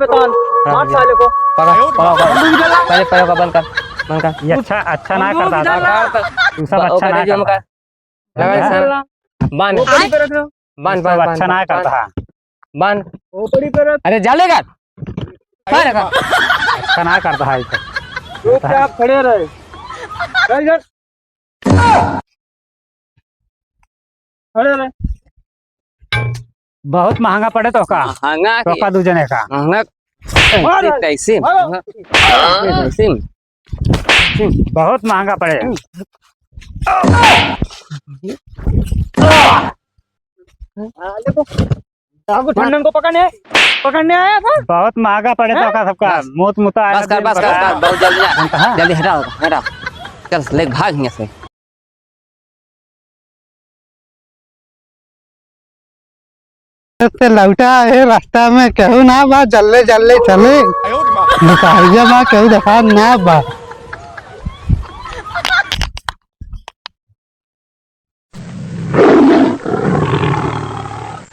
मार साले को। पहले पैरों का बंद कर। ये अच्छा ना करता था। तू सब अच्छा ना करता। बांध बांध सब अच्छा ना करता। बांध। ऊपरी पे रख। अरे जालेगा अच्छा ना करता है। रुक जा, आप खड़े रहे। चल जा, खड़े रहे। बहुत महंगा पड़े तो का महंगा तो का दूजने का महंगा कैसे बहुत महंगा पड़े। देखो आपको ठंडन को पकड़ने आया था। बहुत महंगा पड़े तो का सबका मुत मुता बस कर बहुत जल्दी जल्दी हटाओ चल ले भाग यहाँ से। लौटा है रास्ता में कहू ना बा जल्ले जल्ले चले मुसाहिजा बा कहू देखा ना बा।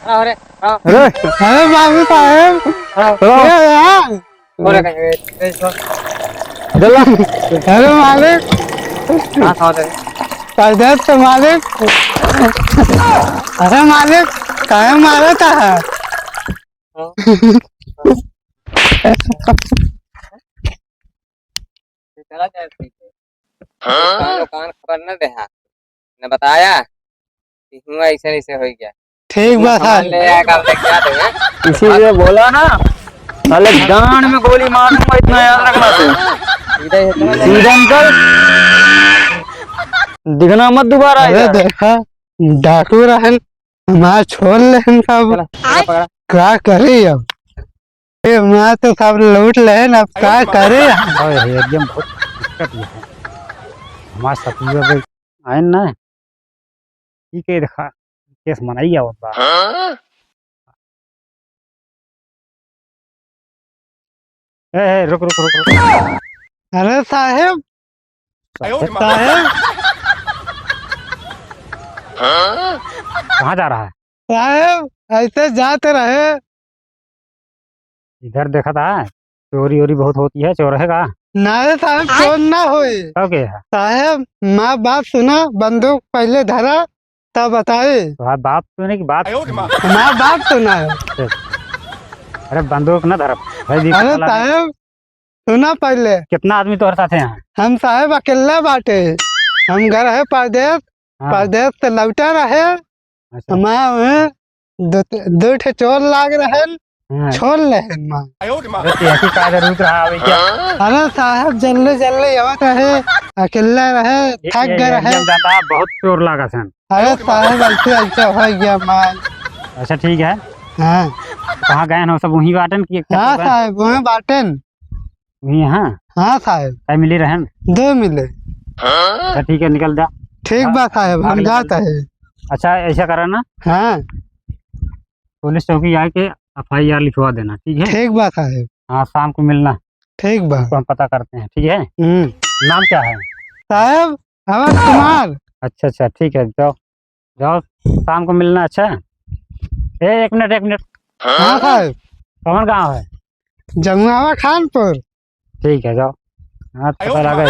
अरे अरे बाबू साहेब अरे मालिक परदेश तो मालिक। अरे मालिक काहे मारा था। कान खबर न दे ने बताया कि हुआ ऐसे ऐसे हो गया। ठीक बात है इसीलिए बोला ना साले गांड में गोली मारूंगा, इतना याद रखना तू। सीधा निकल, दिखना मत दोबारा। अरे देखा डाकू रहन हमारा छोड़ लेन सब क्या करे अब मैं तो सब लूट लेन अब क्या करे। एकदम बहुत दिक्कत है हमारे साथ आए ना ठीक है। देखा केस मनाई होता रुक रुक रुक रुक। अरे साहेब साहेब कहाँ जा रहा है? साहेब ऐसे जाते रहे। इधर देखा था चोरी वोरी बहुत होती है। चोर है का नारे साहब चोर ना हुई साहेब। माँ बाप सुना बंदूक पहले धरा तब बताए। तो बाप सुने की बात माँ बाप सुना है। अरे बंदूक न धर। अरे साहेब सुना पहले कितना आदमी तोहरे साथ हैं? हम साहेब अकेला बाटे। हम घर है परदेश। परदेश से लौटा रहे हमारे दो ठे चोर लाग रहे छोड़ रहे माँ। अरे साहब जल्दी जल्दी आवत रहे अकेला रहे थक गए रहे। बहुत चोर लागा सन। अरे साहब ऐसे ऐसे हो गया माँ। अच्छा ठीक है। हाँ कहाँ गए हो सब? वहीं बाटन की? हाँ साहब वहाँ बाटन वहीं। हाँ साहब कहीं मिली रहन? 2 मिले। अच्छा ठीक है निकल जा। ठीक बात साहब हम जाते हैं। अच्छा ऐसा करा ना हाँ पुलिस चौकी आके FIR लिखवा देना ठीक है? ठीक बात साहब। हाँ शाम को मिलना। ठीक बात हम पता करते हैं ठीक है। नाम क्या है? साहब अवध कुमार। अच्छा अच्छा ठीक है जाओ जाओ शाम को मिलना। अच्छा एक मिनट। हाँ साहब कौन गाँव है? जमुआवा खानपुर। ठीक है जाओ। हाँ पता लगा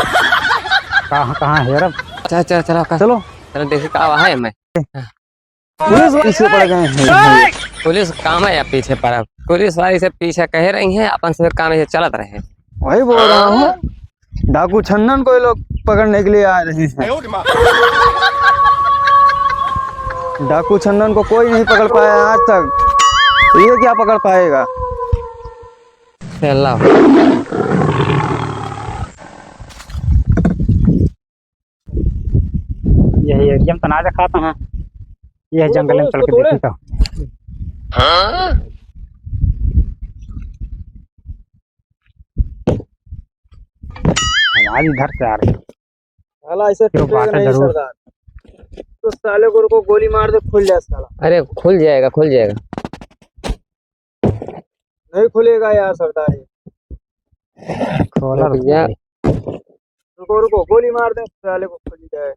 कहाँ है यार। चलो देखिए कहा है। मैं पुलिस पीछे पड़ गए हैं। पुलिस काम है या पीछे पड़ा? पुलिस वाली से पीछे कह रही है अपन से काम है चलत रहे। वही बोल रहा हूँ डाकू छन्नन को ये लोग पकड़ने के लिए आ रहे हैं। डाकू छन्नन को कोई नहीं पकड़ पाया आज तक, ये क्या पकड़ पाएगा? चलो यही एरिया तना दिखाता हूँ। यह जंगल में चल के देखता हूँ। आवाज इधर से आ रही है। साला ऐसे टूटेगा नहीं सरदार। तो साले को गोली मार दे खुल जाए साला। अरे खुल जाएगा नहीं खुलेगा यार सरदार। खोला रुको गोली मार दे साले को खुल जाए।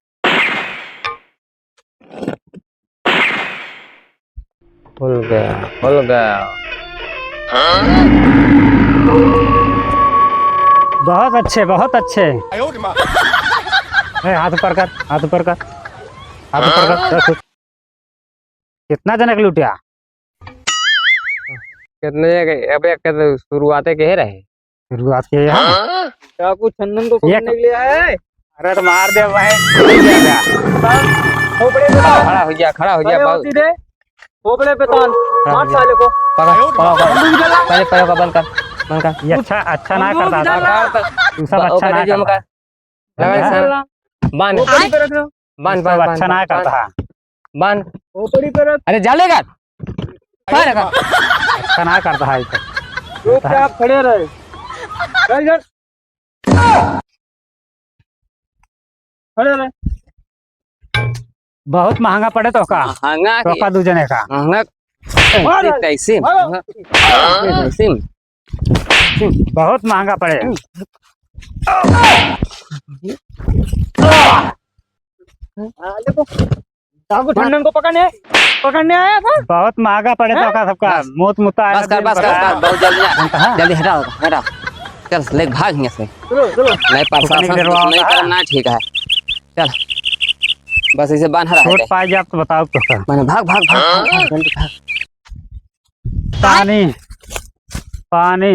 खुल गया। अच्छे बहुत अच्छे। हाथ ऊपर कर, हाथ ऊपर कर, हाथ ऊपर कर। बस। कितना जनक लूटिया? कितने जगह अबे शुरुआते के रहे शुरुआत के यहाँ चाकू चंदन को पकड़ने के लिए आया है। अरे तो मार दे भाई। खोपड़े पे तान, खड़ा हो गया खड़े हो बहुत सीधे। खोपड़े पे तान, मार साले को। पहले पैरों का बंद कर ये अच्छा ना करता था। तू सब अच्छा ना करता। बांध खोपड़ी पे रख दो, बांध सब बांध अच्छा ना करता। बांध खोपड़ी पे रख। अरे जालेगा अच्छा ना करता है। चुपचाप खड़े रहे। चल चल, खड़े रहे। बहुत महंगा पड़े तो का? महंगा तो का दूजने का महंगा कैसे बहुत महंगा पड़े। देखो चाकू चंदन को पकड़ने आया था। बहुत महंगा पड़े तो का सबका मोत मुता। बस कर बहुत जल्दी हटाओ चल ले भाग यहाँ से। चलो नहीं प्रशासन नहीं करना ठीक है। चल बस इसे बांध रहा छोट है। पाए जाए तो बताओ तो का। मैंने भाग जल्दी भाग। पानी पानी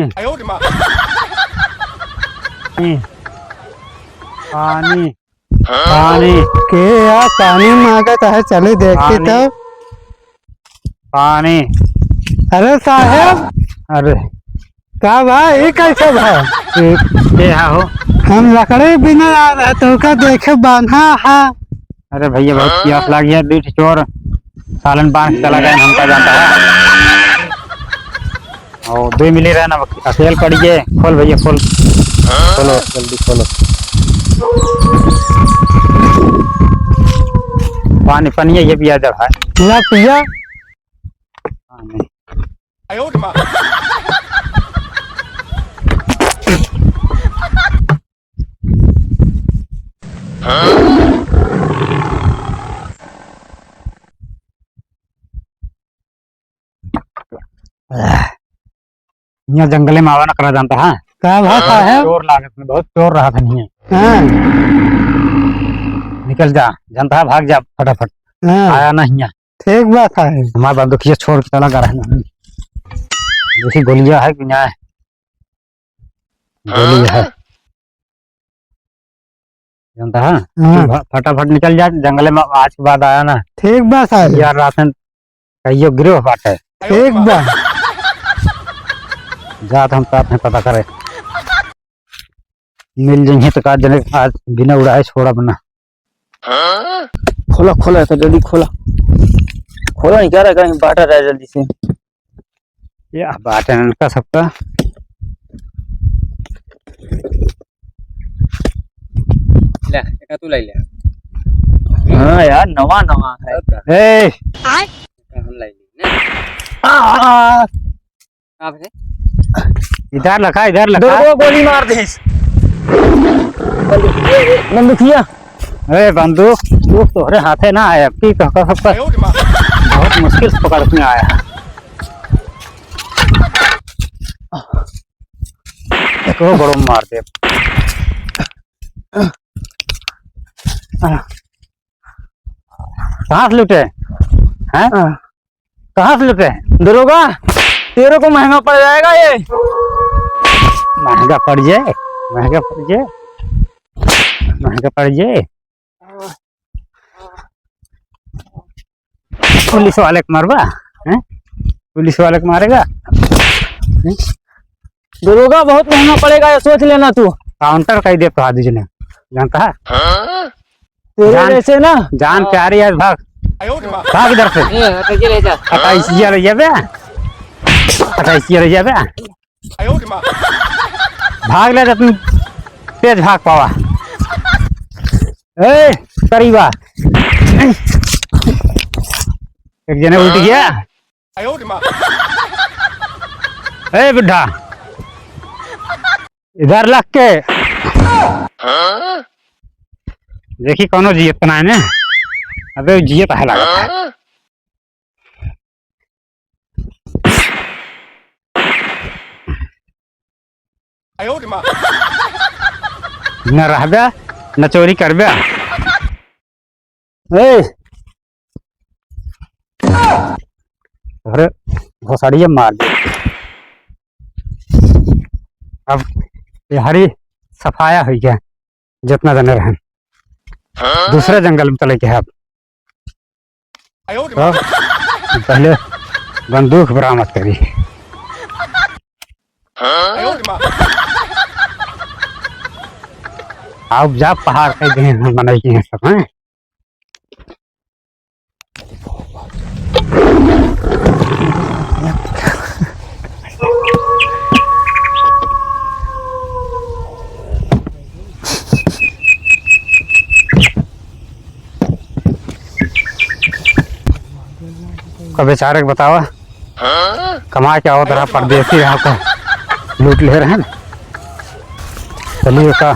पानी पानी के यार पानी मांगता है, चले देखते पानी। तो। पानी। अरे साहब, अरे का भाई ये कैसे भाई? ये हो। हम लकड़ी बिना आ रहे तो का देखे बांधा है। अरे भैया बहुत प्यास लगी है। दूध चोर सालन बांध चला गया, हमका जानता है। और 2 मिली रहे ना, अकेल पड़िए। खोल भैया खोल, खोलो जल्दी खोलो। पानी पानी ये पिया जब है। ला पिया। पानी। यहाँ जंगले में आवा न करा जानता है। का भाषा है? चोर लागत में बहुत चोर रहा था। नहीं हाँ निकल जा, जानता है, भाग जा फटाफट। हाँ आया नहीं यहाँ। ठीक बात है। हमारा बंदूकिया छोड़ के चला गया है। जैसी गोलियां है कि यहाँ गोली है, जानता है। हाँ फटाफट निकल जा जंगले में। आज के बाद आया ना ठीक बात है। यार रात में कहियो गिरो बात है। ठीक बात। जात हम साथ में पता करे मिल जाइए तो का जने आज बिना उड़ाए छोड़ा बना। खोला तो जल्दी खोला नहीं, क्या रहा कहीं बांटा रहा जल्दी से। या बात है इनका सबका। ले एक तू ले ले। हाँ यार नवा है। ए हम ले ली आप है इधर लखा, इधर लखा। दो गोली मार दे। बंदूकिया ए बंदूक तोहरे हाथे ना आया की सबका बहुत मुश्किल से पकड़ में आया है। को बड़ो मार दे। कहाँ से लुटे हैं? कहाँ से लुटे? दरोगा तेरे को महंगा पड़ जाएगा ये। महंगा पड़ जाए, महंगा पड़ जाए, महंगा पड़ जाए। पुलिस वाले को मारवा हैं? पुलिस वाले को मारेगा? दरोगा बहुत महंगा पड़ेगा ये, सोच लेना तू। काउंटर कही दे तो आदि ने, जानता है। तेरे जैसे ना जान प्यारी है। भाग भाग इधर से। ये ले जा 28 रह जाबे, 28 रह जाबे। भाग ले तुम, तेज भाग पावा। ए करीबा एक जने उल्ट गया। ए बुढ़ा इधर लग के देखी कौनो जियत ना है। अबे जियत है लगा है। न रहबे न चोरी करबे। ए अरे घोसड़िए मार दे। अब ये हरी सफाया हुई है जितना जने रहे दूसरे जंगल में चले के है। अब तो पहले बंदूक बरामद करी। आप जा पहाड़ के बनाई हैं सब हैं। बेचारे को बतावा कमा के आओ तरह परदेसी रहा लूट ले रहे हैं। चलिए का